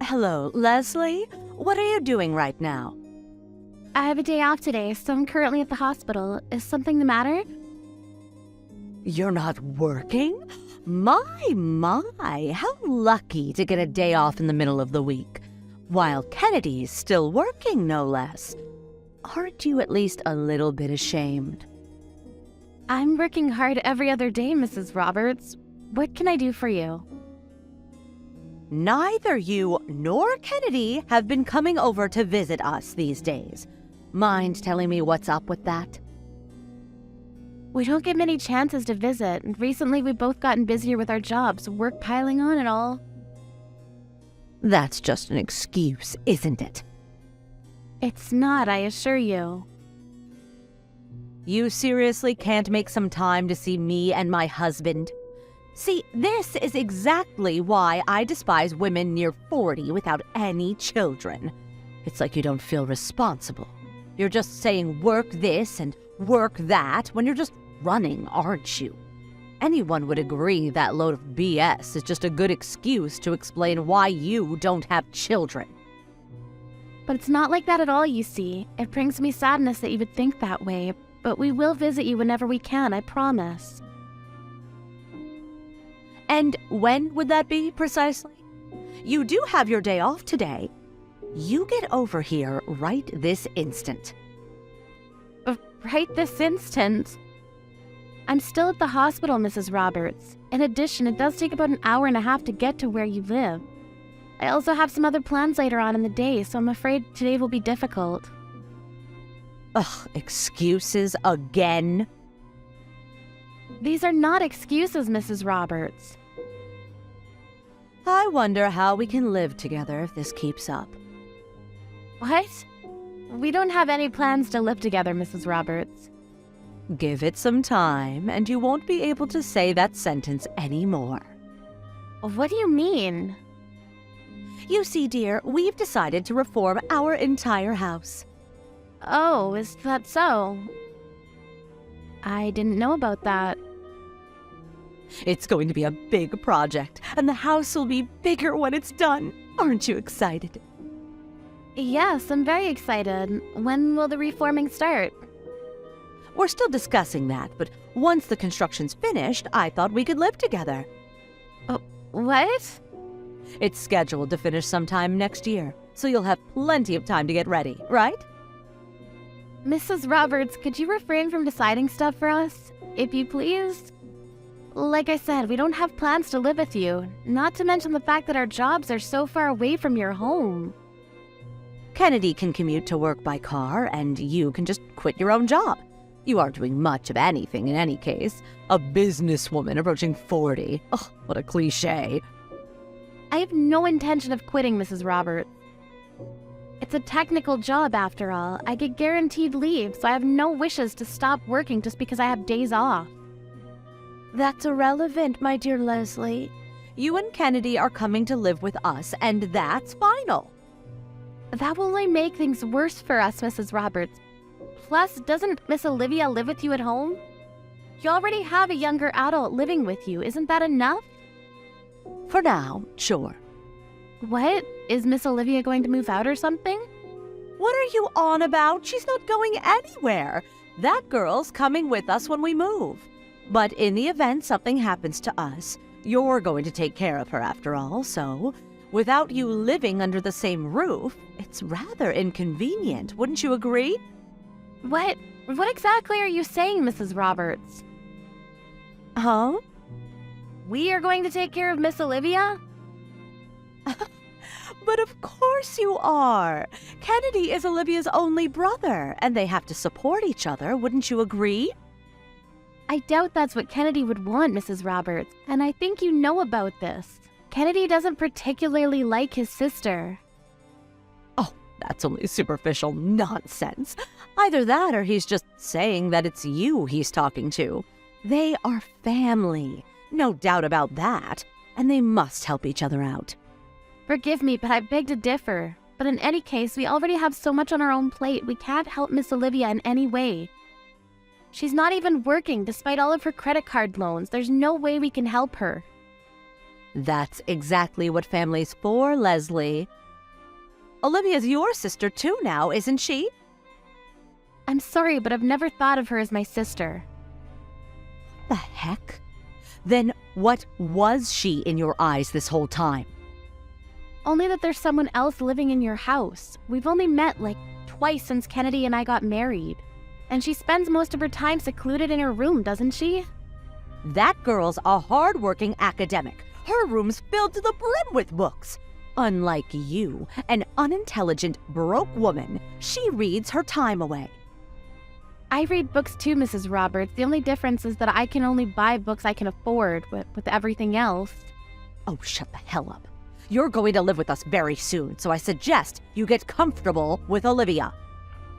Hello, Leslie? What are you doing right now? I have a day off today, so I'm currently at the hospital. Is something the matter? You're not working? My, how lucky to get a day off in the middle of the week. While Kennedy's still working, no less. Aren't you at least a little bit ashamed? I'm working hard every other day, Mrs. Roberts. What can I do for you? Neither you nor Kennedy have been coming over to visit us these days. Mind telling me what's up with that? We don't get many chances to visit, and recently we've both gotten busier with our jobs, work piling on and all. That's just an excuse, isn't it? It's not, I assure you. You seriously can't make some time to see me and my husband? See, this is exactly why I despise women near 40 without any children. It's like you don't feel responsible. You're just saying work this and work that when you're just running, aren't you? Anyone would agree that load of BS is just a good excuse to explain why you don't have children. But it's not like that at all, you see. It brings me sadness that you would think that way, but we will visit you whenever we can, I promise. And when would that be, precisely? You do have your day off today. You get over here right this instant. Right this instant? I'm still at the hospital, Mrs. Roberts. In addition, it does take about an hour and a half to get to where you live. I also have some other plans later on in the day, so I'm afraid today will be difficult. Ugh, excuses again? These are not excuses, Mrs. Roberts. I wonder how we can live together if this keeps up. What? We don't have any plans to live together, Mrs. Roberts. Give it some time, and you won't be able to say that sentence anymore. What do you mean? You see, dear, we've decided to reform our entire house. Oh, is that so? I didn't know about that. It's going to be a big project, and the house will be bigger when it's done. Aren't you excited? Yes, I'm very excited. When will the reforming start? We're still discussing that, but once the construction's finished, I thought we could live together. Oh, what? It's scheduled to finish sometime next year, so you'll have plenty of time to get ready, right? Mrs. Roberts, could you refrain from deciding stuff for us, if you please? Like I said, we don't have plans to live with you, not to mention the fact that our jobs are so far away from your home. Kennedy can commute to work by car, and you can just quit your own job. You aren't doing much of anything in any case. A businesswoman approaching 40. Ugh, what a cliche. I have no intention of quitting, Mrs. Roberts. It's a technical job, after all. I get guaranteed leave, so I have no wishes to stop working just because I have days off. That's irrelevant, my dear Leslie. You and Kennedy are coming to live with us, and that's final. That will only make things worse for us, Mrs. Roberts. Plus, doesn't Miss Olivia live with you at home? You already have a younger adult living with you. Isn't that enough? For now, sure. What? Is Miss Olivia going to move out or something? What are you on about? She's not going anywhere. That girl's coming with us when we move. But in the event something happens to us, you're going to take care of her after all, so without you living under the same roof, it's rather inconvenient, wouldn't you agree? What exactly are you saying, Mrs. Roberts? Huh? We are going to take care of Miss Olivia? But of course you are. Kennedy is Olivia's only brother, and they have to support each other, wouldn't you agree? I doubt that's what Kennedy would want, Mrs. Roberts, and I think you know about this. Kennedy doesn't particularly like his sister. Oh, that's only superficial nonsense. Either that or he's just saying that it's you he's talking to. They are family, no doubt about that, and they must help each other out. Forgive me, but I beg to differ. But in any case, we already have so much on our own plate, we can't help Miss Olivia in any way. She's not even working, despite all of her credit card loans. There's no way we can help her. That's exactly what family's for, Leslie. Olivia's your sister too now, isn't she? I'm sorry, but I've never thought of her as my sister. The heck? Then what was she in your eyes this whole time? Only that there's someone else living in your house. We've only met like twice since Kennedy and I got married. And she spends most of her time secluded in her room, doesn't she? That girl's a hard-working academic. Her room's filled to the brim with books. Unlike you, an unintelligent, broke woman, she reads her time away. I read books too, Mrs. Roberts. The only difference is that I can only buy books I can afford with everything else. Oh, shut the hell up. You're going to live with us very soon, so I suggest you get comfortable with Olivia.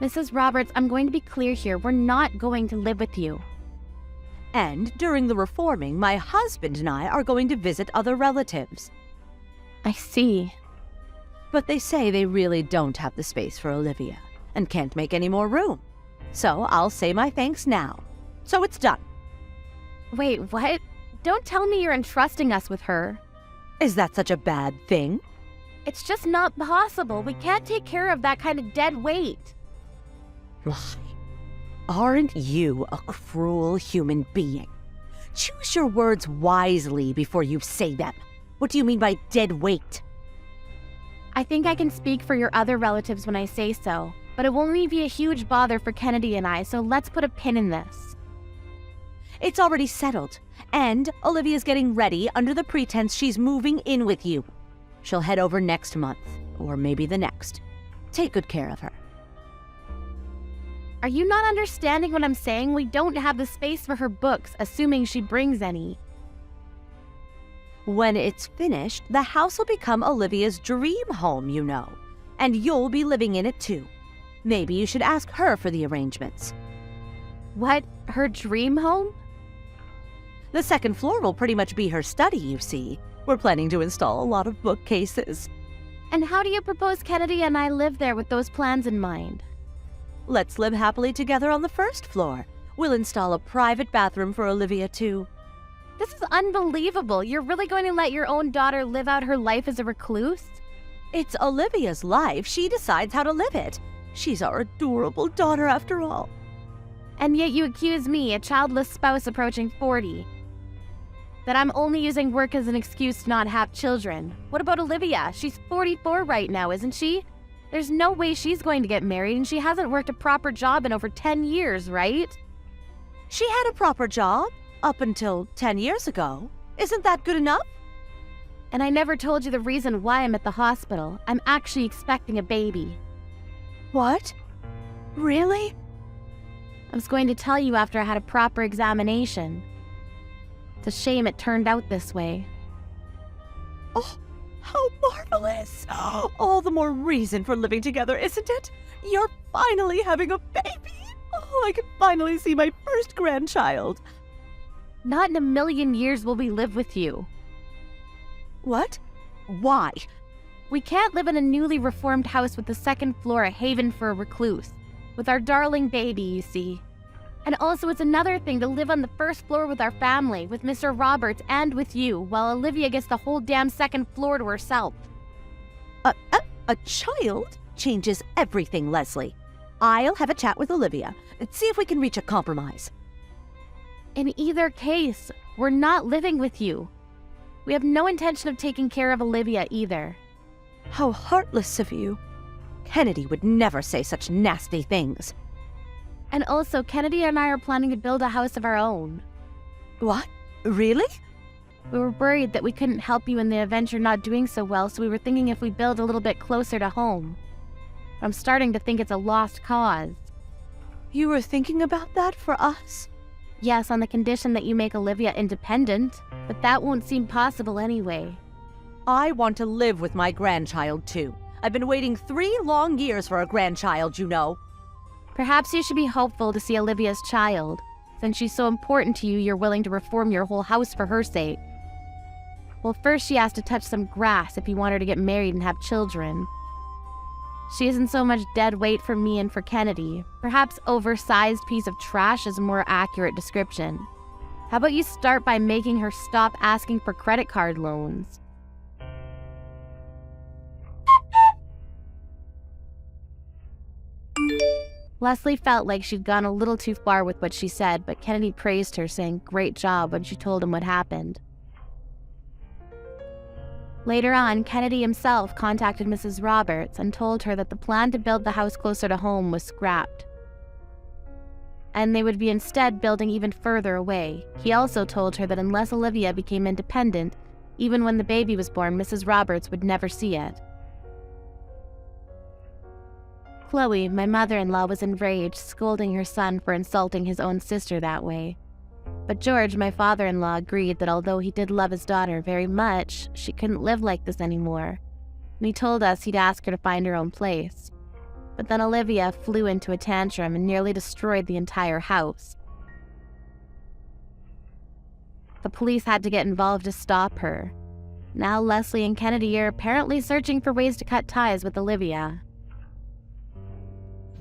Mrs. Roberts, I'm going to be clear here. We're not going to live with you. And during the reforming, my husband and I are going to visit other relatives. I see. But they say they really don't have the space for Olivia and can't make any more room. So I'll say my thanks now. So it's done. Wait, what? Don't tell me you're entrusting us with her. Is that such a bad thing? It's just not possible. We can't take care of that kind of dead weight. Why? Aren't you a cruel human being? Choose your words wisely before you say them. What do you mean by dead weight? I think I can speak for your other relatives when I say so, but it will only be a huge bother for Kennedy and I, so let's put a pin in this. It's already settled, and Olivia's getting ready under the pretense she's moving in with you. She'll head over next month, or maybe the next. Take good care of her. Are you not understanding what I'm saying? We don't have the space for her books, assuming she brings any. When it's finished, the house will become Olivia's dream home, you know, and you'll be living in it too. Maybe you should ask her for the arrangements. What? Her dream home? The second floor will pretty much be her study, you see. We're planning to install a lot of bookcases. And how do you propose Kennedy and I live there with those plans in mind? Let's live happily together on the first floor. We'll install a private bathroom for Olivia too. This is unbelievable. You're really going to let your own daughter live out her life as a recluse? It's Olivia's life. She decides how to live it. She's our adorable daughter after all. And yet you accuse me, a childless spouse approaching 40, that I'm only using work as an excuse to not have children. What about Olivia? She's 44 right now, isn't she? There's no way she's going to get married, and she hasn't worked a proper job in over 10 years, right? She had a proper job up until 10 years ago. Isn't that good enough? And I never told you the reason why I'm at the hospital. I'm actually expecting a baby. What? Really? I was going to tell you after I had a proper examination. It's a shame it turned out this way. Oh, how marvelous! All the more reason for living together, isn't it? You're finally having a baby! Oh, I can finally see my first grandchild. Not in a million years will we live with you. What? Why? We can't live in a newly reformed house with the second floor a haven for a recluse. With our darling baby, you see. And also it's another thing to live on the first floor with our family, with Mr. Roberts and with you, while Olivia gets the whole damn second floor to herself. A child changes everything, Leslie. I'll have a chat with Olivia and see if we can reach a compromise. In either case, we're not living with you. We have no intention of taking care of Olivia either. How heartless of you. Kennedy would never say such nasty things. And also, Kennedy and I are planning to build a house of our own. What? Really? We were worried that we couldn't help you in the event you're not doing so well, so we were thinking if we build a little bit closer to home. I'm starting to think it's a lost cause. You were thinking about that for us? Yes, on the condition that you make Olivia independent, but that won't seem possible anyway. I want to live with my grandchild, too. I've been waiting 3 long years for a grandchild, you know. Perhaps you should be hopeful to see Olivia's child. Since she's so important to you, you're willing to reform your whole house for her sake. Well, first she has to touch some grass if you want her to get married and have children. She isn't so much dead weight for me and for Kennedy. Perhaps oversized piece of trash is a more accurate description. How about you start by making her stop asking for credit card loans? Leslie felt like she'd gone a little too far with what she said, but Kennedy praised her, saying great job when she told him what happened. Later on, Kennedy himself contacted Mrs. Roberts and told her that the plan to build the house closer to home was scrapped, and they would be instead building even further away. He also told her that unless Olivia became independent, even when the baby was born, Mrs. Roberts would never see it. Chloe, my mother-in-law, was enraged, scolding her son for insulting his own sister that way. But George, my father-in-law, agreed that although he did love his daughter very much, she couldn't live like this anymore, and he told us he'd ask her to find her own place. But then Olivia flew into a tantrum and nearly destroyed the entire house. The police had to get involved to stop her. Now Leslie and Kennedy are apparently searching for ways to cut ties with Olivia.